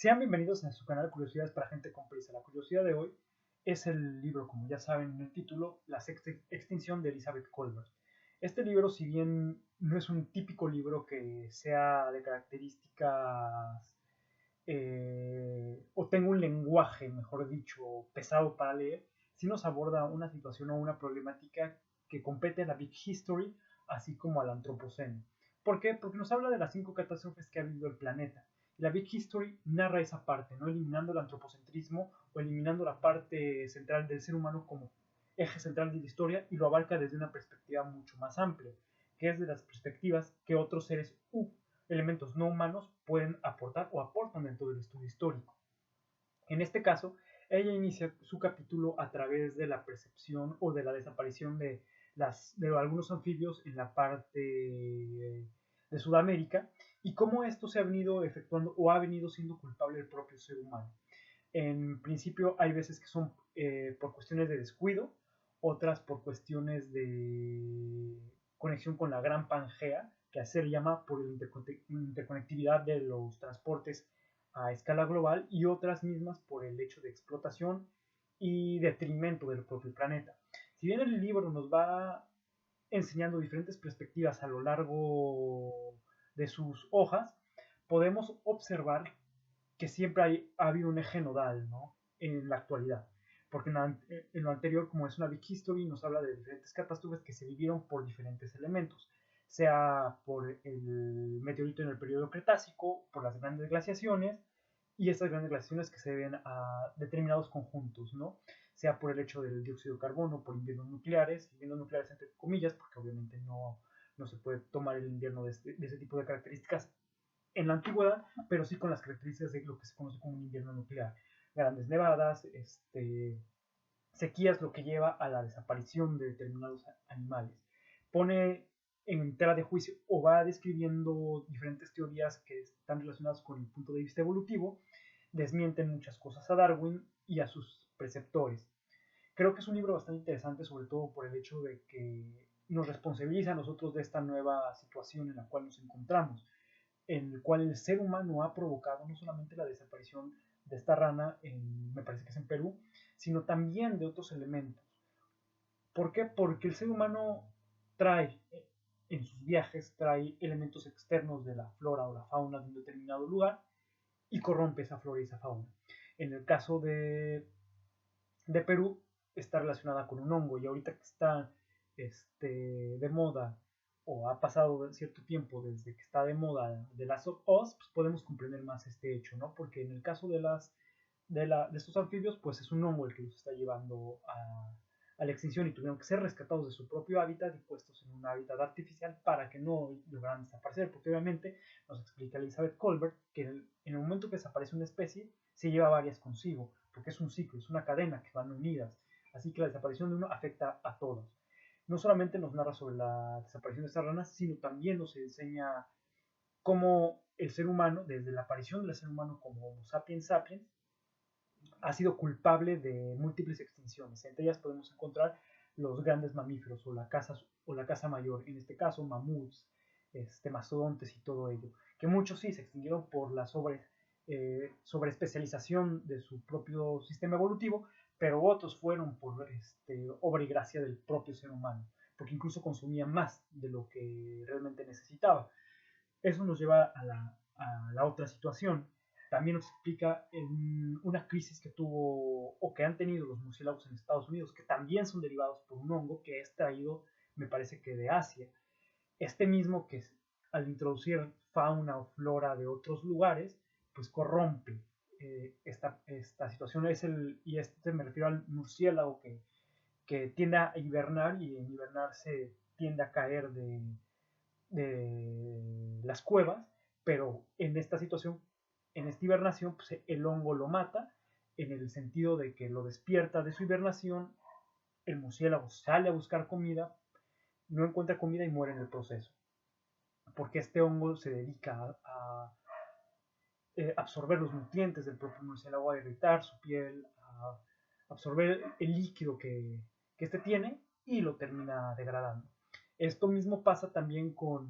Sean bienvenidos a su canal Curiosidades para Gente con Prisa. La curiosidad de hoy es el libro, como ya saben en el título, La sexta extinción de Elizabeth Colbert. Este libro, si bien no es un típico libro que sea de características o tenga un lenguaje, mejor dicho, pesado para leer, sí nos aborda una situación o una problemática que compete a la Big History, así como al Antropoceno. ¿Por qué? Porque nos habla de las 5 catástrofes que ha vivido el planeta. Y la Big History narra esa parte, no eliminando el antropocentrismo o eliminando la parte central del ser humano como eje central de la historia, y lo abarca desde una perspectiva mucho más amplia, que es de las perspectivas que otros seres elementos no humanos pueden aportar o aportan dentro del estudio histórico. En este caso, ella inicia su capítulo a través de la percepción o de la desaparición de algunos anfibios en la parte de Sudamérica, y cómo esto se ha venido efectuando o ha venido siendo culpable el propio ser humano. En principio hay veces que son por cuestiones de descuido, otras por cuestiones de conexión con la gran Pangea, que se le llama por la interconectividad de los transportes a escala global, y otras mismas por el hecho de explotación y detrimento del propio planeta. Si bien el libro nos va enseñando diferentes perspectivas a lo largo de sus hojas, podemos observar que siempre ha habido un eje nodal, ¿no?, en la actualidad. Porque en lo anterior, como es una Big History, nos habla de diferentes catástrofes que se vivieron por diferentes elementos, sea por el meteorito en el periodo Cretácico, por las grandes glaciaciones, y estas grandes glaciaciones que se deben a determinados conjuntos, ¿no? Sea por el hecho del dióxido de carbono, por inviernos nucleares entre comillas, porque obviamente no se puede tomar el invierno de ese tipo de características en la antigüedad, pero sí con las características de lo que se conoce como un invierno nuclear. Grandes nevadas, sequías, lo que lleva a la desaparición de determinados animales. Pone en tela de juicio o va describiendo diferentes teorías que están relacionadas con el punto de vista evolutivo, desmienten muchas cosas a Darwin y a sus preceptores. Creo que es un libro bastante interesante, sobre todo por el hecho de que nos responsabiliza a nosotros de esta nueva situación en la cual nos encontramos, en el cual el ser humano ha provocado no solamente la desaparición de esta rana, me parece que es en Perú, sino también de otros elementos. ¿Por qué? Porque el ser humano trae en sus viajes, trae elementos externos de la flora o la fauna de un determinado lugar y corrompe esa flora y esa fauna. En el caso de Perú, está relacionada con un hongo, y ahorita que está de moda, o ha pasado cierto tiempo desde que está de moda de las of Us, pues podemos comprender más este hecho, ¿no? Porque en el caso de estos anfibios, pues es un hongo el que los está llevando a la extinción, y tuvieron que ser rescatados de su propio hábitat y puestos en un hábitat artificial para que no lograran desaparecer, porque obviamente nos explica Elizabeth Colbert que en el momento que desaparece una especie se lleva varias consigo, porque es un ciclo, es una cadena que van unidas, así que la desaparición de uno afecta a todos. No solamente nos narra sobre la desaparición de estas ranas, sino también nos enseña cómo el ser humano, desde la aparición del ser humano como Homo sapiens sapiens, ha sido culpable de múltiples extinciones. Entre ellas podemos encontrar los grandes mamíferos o la caza mayor, en este caso mamuts, mastodontes y todo ello, que muchos sí se extinguieron por la sobreespecialización de su propio sistema evolutivo, pero otros fueron por obra y gracia del propio ser humano, porque incluso consumían más de lo que realmente necesitaba. Eso nos lleva a la otra situación. También nos explica una crisis que tuvo o que han tenido los murciélagos en Estados Unidos, que también son derivados por un hongo que es traído, me parece que de Asia. Este mismo que al introducir fauna o flora de otros lugares, pues corrompe esta situación. Y me refiero al murciélago que tiende a hibernar, y en hibernar se tiende a caer de las cuevas, pero en esta situación, en esta hibernación, pues el hongo lo mata, en el sentido de que lo despierta de su hibernación, el murciélago sale a buscar comida, no encuentra comida y muere en el proceso, porque este hongo se dedica a absorber los nutrientes del propio murciélago, a irritar su piel, a absorber el líquido que este tiene, y lo termina degradando. Esto mismo pasa también con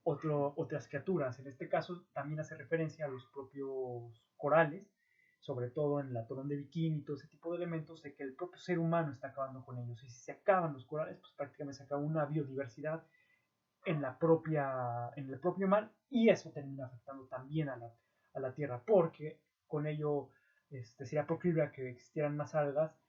otras criaturas. En este caso también hace referencia a los propios corales, sobre todo en el atolón de Bikini y todo ese tipo de elementos, de que el propio ser humano está acabando con ellos. Y si se acaban los corales, pues prácticamente se acaba una biodiversidad en el propio mar, y eso termina afectando también a la Tierra, porque con ello sería proclive a que existieran más algas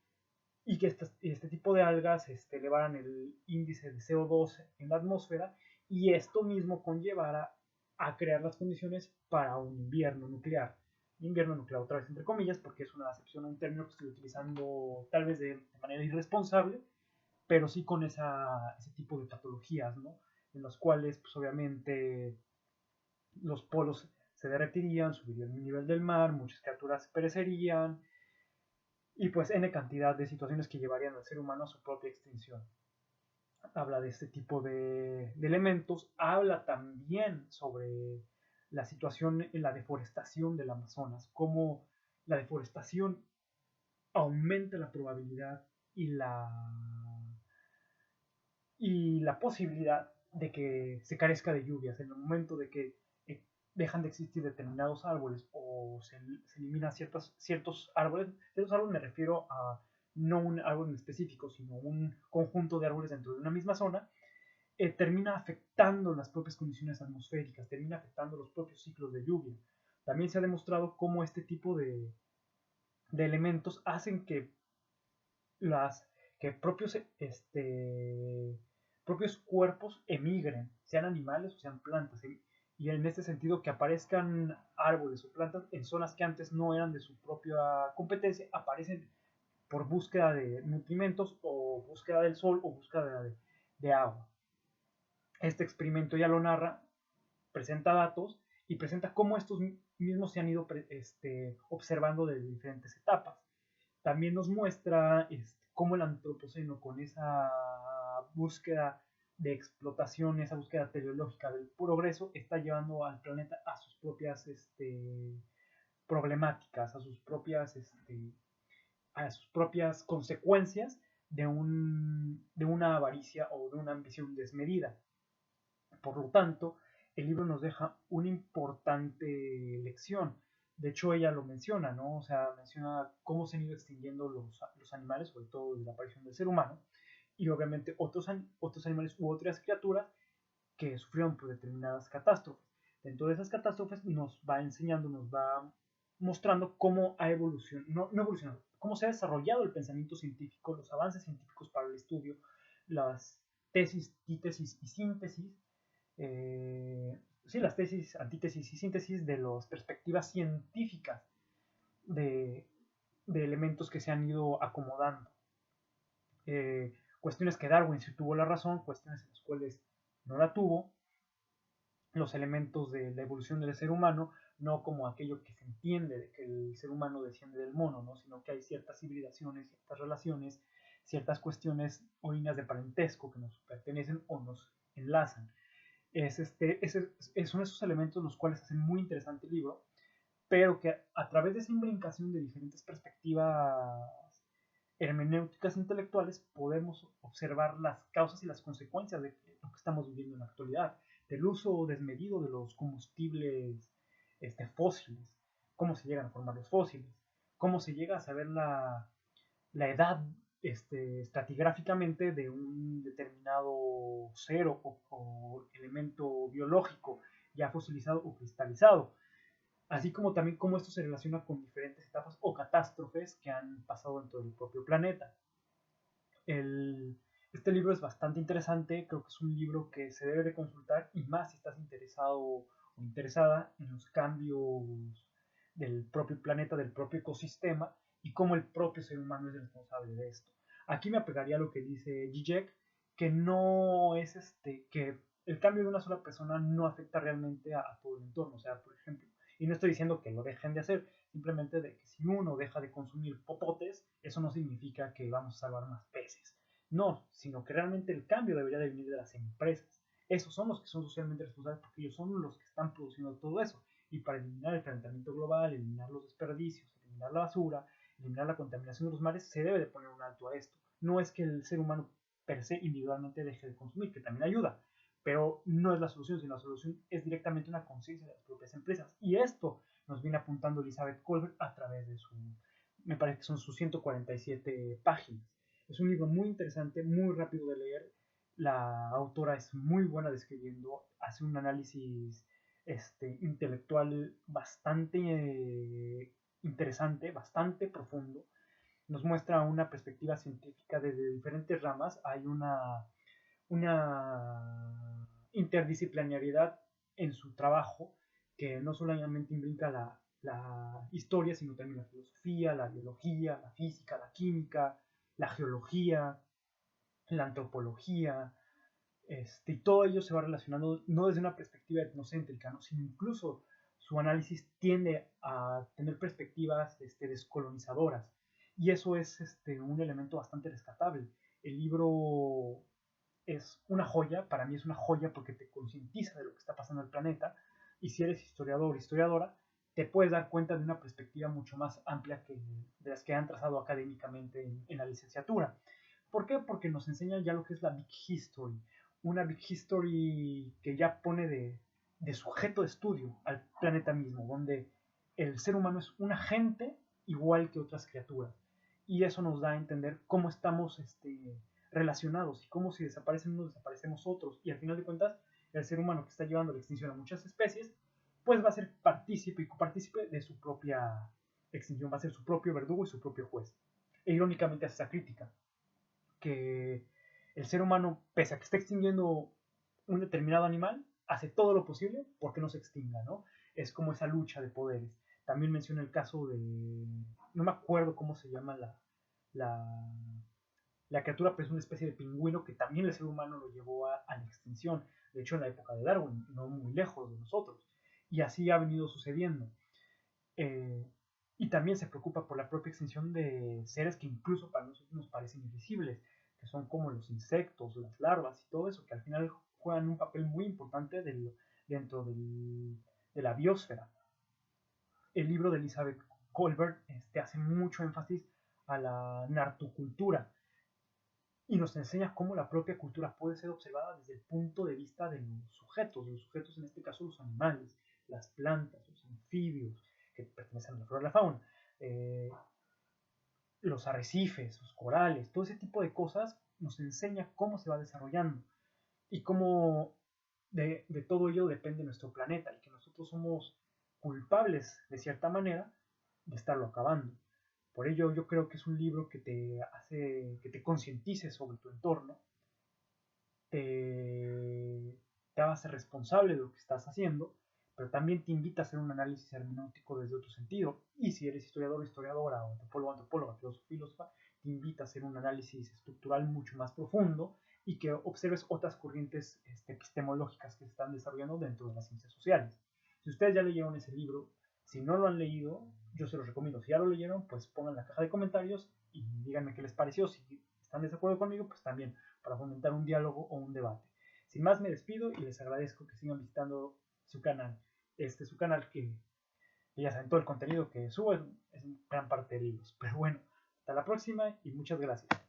y que este tipo de algas elevaran el índice de CO2 en la atmósfera, y esto mismo conllevara a crear las condiciones para un invierno nuclear. Invierno nuclear, otra vez entre comillas, porque es una acepción a un término que estoy utilizando tal vez de manera irresponsable, pero sí con ese tipo de patologías, ¿no? En los cuales, pues obviamente, los polos se derretirían, subiría el nivel del mar, muchas criaturas perecerían, y pues n cantidad de situaciones que llevarían al ser humano a su propia extinción. Habla de este tipo de elementos, habla también sobre la situación en la deforestación del Amazonas, cómo la deforestación aumenta la probabilidad y la posibilidad de que se carezca de lluvias en el momento de que dejan de existir determinados árboles o se eliminan ciertos árboles. Ciertos árboles me refiero a no un árbol en específico, sino un conjunto de árboles dentro de una misma zona, termina afectando las propias condiciones atmosféricas, termina afectando los propios ciclos de lluvia. También se ha demostrado cómo este tipo de elementos hacen las que propios cuerpos emigren, sean animales o sean plantas, y en este sentido que aparezcan árboles o plantas en zonas que antes no eran de su propia competencia, aparecen por búsqueda de nutrimentos o búsqueda del sol o búsqueda de agua. Este experimento ya lo narra, presenta datos y presenta cómo estos mismos se han ido observando desde diferentes etapas. También nos muestra cómo el antropoceno, con esa búsqueda de explotación, esa búsqueda teleológica del progreso, está llevando al planeta a sus propias problemáticas, a sus propias consecuencias de una avaricia o de una ambición desmedida. Por lo tanto, el libro nos deja una importante lección. De hecho, ella lo menciona, ¿no? O sea, menciona cómo se han ido extinguiendo los animales, sobre todo desde la aparición del ser humano, y obviamente otros animales u otras criaturas que sufrieron por determinadas catástrofes. Dentro de esas catástrofes nos va enseñando, nos va mostrando cómo ha evolucionado, no evolucionado, cómo se ha desarrollado el pensamiento científico, los avances científicos para el estudio, las tesis, antítesis y síntesis, sí, las tesis, antítesis y síntesis de las perspectivas científicas de, de elementos que se han ido acomodando. Cuestiones que Darwin sí tuvo la razón, cuestiones en las cuales no la tuvo, los elementos de la evolución del ser humano, no como aquello que se entiende de que el ser humano desciende del mono, ¿no? Sino que hay ciertas hibridaciones, ciertas relaciones, ciertas cuestiones o líneas de parentesco que nos pertenecen o nos enlazan. Son esos elementos los cuales hacen muy interesante el libro, pero que a través de esa imbricación de diferentes perspectivas hermenéuticas intelectuales podemos observar las causas y las consecuencias de lo que estamos viviendo en la actualidad, del uso desmedido de los combustibles fósiles, cómo se llegan a formar los fósiles, cómo se llega a saber la edad estratigráficamente de un determinado ser o elemento biológico ya fosilizado o cristalizado, así como también cómo esto se relaciona con diferentes etapas o catástrofes que han pasado dentro del propio planeta. Este libro es bastante interesante, creo que es un libro que se debe de consultar, y más si estás interesado o interesada en los cambios del propio planeta, del propio ecosistema, y cómo el propio ser humano es el responsable de esto. Aquí me apegaría a lo que dice Zizek, que no es que el cambio de una sola persona no afecta realmente a todo el entorno. O sea, por ejemplo, y no estoy diciendo que lo dejen de hacer, simplemente de que si uno deja de consumir popotes, eso no significa que vamos a salvar más peces. No, sino que realmente el cambio debería de venir de las empresas. Esos son los que son socialmente responsables, porque ellos son los que están produciendo todo eso. Y para eliminar el calentamiento global, eliminar los desperdicios, eliminar la basura, eliminar la contaminación de los mares, se debe de poner un alto a esto. No es que el ser humano per se individualmente deje de consumir, que también ayuda, pero no es la solución, sino la solución es directamente una conciencia de las propias empresas. Y esto nos viene apuntando Elizabeth Kolbert a través de me parece que son sus 147 páginas. Es un libro muy interesante, muy rápido de leer. La autora es muy buena describiendo, hace un análisis intelectual bastante interesante, bastante profundo. Nos muestra una perspectiva científica desde diferentes ramas. Hay una interdisciplinariedad en su trabajo que no solamente implica la historia, sino también la filosofía, la biología, la física, la química, la geología, la antropología, y todo ello se va relacionando no desde una perspectiva etnocéntrica, ¿no? Sino incluso su análisis tiende a tener perspectivas descolonizadoras. Y eso es un elemento bastante rescatable. El libro es una joya, para mí es una joya porque te concientiza de lo que está pasando en el planeta, y si eres historiador o historiadora, te puedes dar cuenta de una perspectiva mucho más amplia que de las que han trazado académicamente en la licenciatura. ¿Por qué? Porque nos enseña ya lo que es la Big History, una Big History que ya pone de sujeto de estudio al planeta mismo, donde el ser humano es un agente igual que otras criaturas. Y eso nos da a entender cómo estamos relacionados y cómo si desaparecen unos desaparecemos otros, y al final de cuentas el ser humano que está llevando a la extinción a muchas especies pues va a ser partícipe y copartícipe de su propia extinción, va a ser su propio verdugo y su propio juez. E irónicamente hace esa crítica que el ser humano, pese a que está extinguiendo un determinado animal, hace todo lo posible porque no se extinga, ¿no? Es como esa lucha de poderes. También menciona el caso de, no me acuerdo cómo se llama la, la criatura, pero es una especie de pingüino que también el ser humano lo llevó a la extinción. De hecho, en la época de Darwin, no muy lejos de nosotros. Y así ha venido sucediendo. Eh, y también se preocupa por la propia extinción de seres que incluso para nosotros nos parecen invisibles, que son como los insectos, las larvas y todo eso, que al final juegan un papel muy importante dentro de la biosfera. El libro de Elizabeth Kolbert hace mucho énfasis a la nartocultura y nos enseña cómo la propia cultura puede ser observada desde el punto de vista de los sujetos en este caso los animales, las plantas, los anfibios, que pertenecen a la flora y la fauna, los arrecifes, los corales, todo ese tipo de cosas nos enseña cómo se va desarrollando y cómo de todo ello depende nuestro planeta y que nosotros somos culpables de cierta manera de estarlo acabando. Por ello yo creo que es un libro que te hace, que te concientice sobre tu entorno, te hace responsable de lo que estás haciendo, pero también te invita a hacer un análisis hermenéutico desde otro sentido. Y si eres historiador o historiadora, o antropólogo, antropóloga, filósofo, filósofa, te invita a hacer un análisis estructural mucho más profundo y que observes otras corrientes epistemológicas que se están desarrollando dentro de las ciencias sociales. Si ustedes ya leyeron ese libro, si no lo han leído, yo se los recomiendo. Si ya lo leyeron, pues pongan en la caja de comentarios y díganme qué les pareció. Si están de acuerdo conmigo, pues también, para fomentar un diálogo o un debate. Sin más me despido y les agradezco que sigan visitando su canal. Su canal que ya saben, todo el contenido que subo es gran parte de libros. Pero bueno, hasta la próxima y muchas gracias.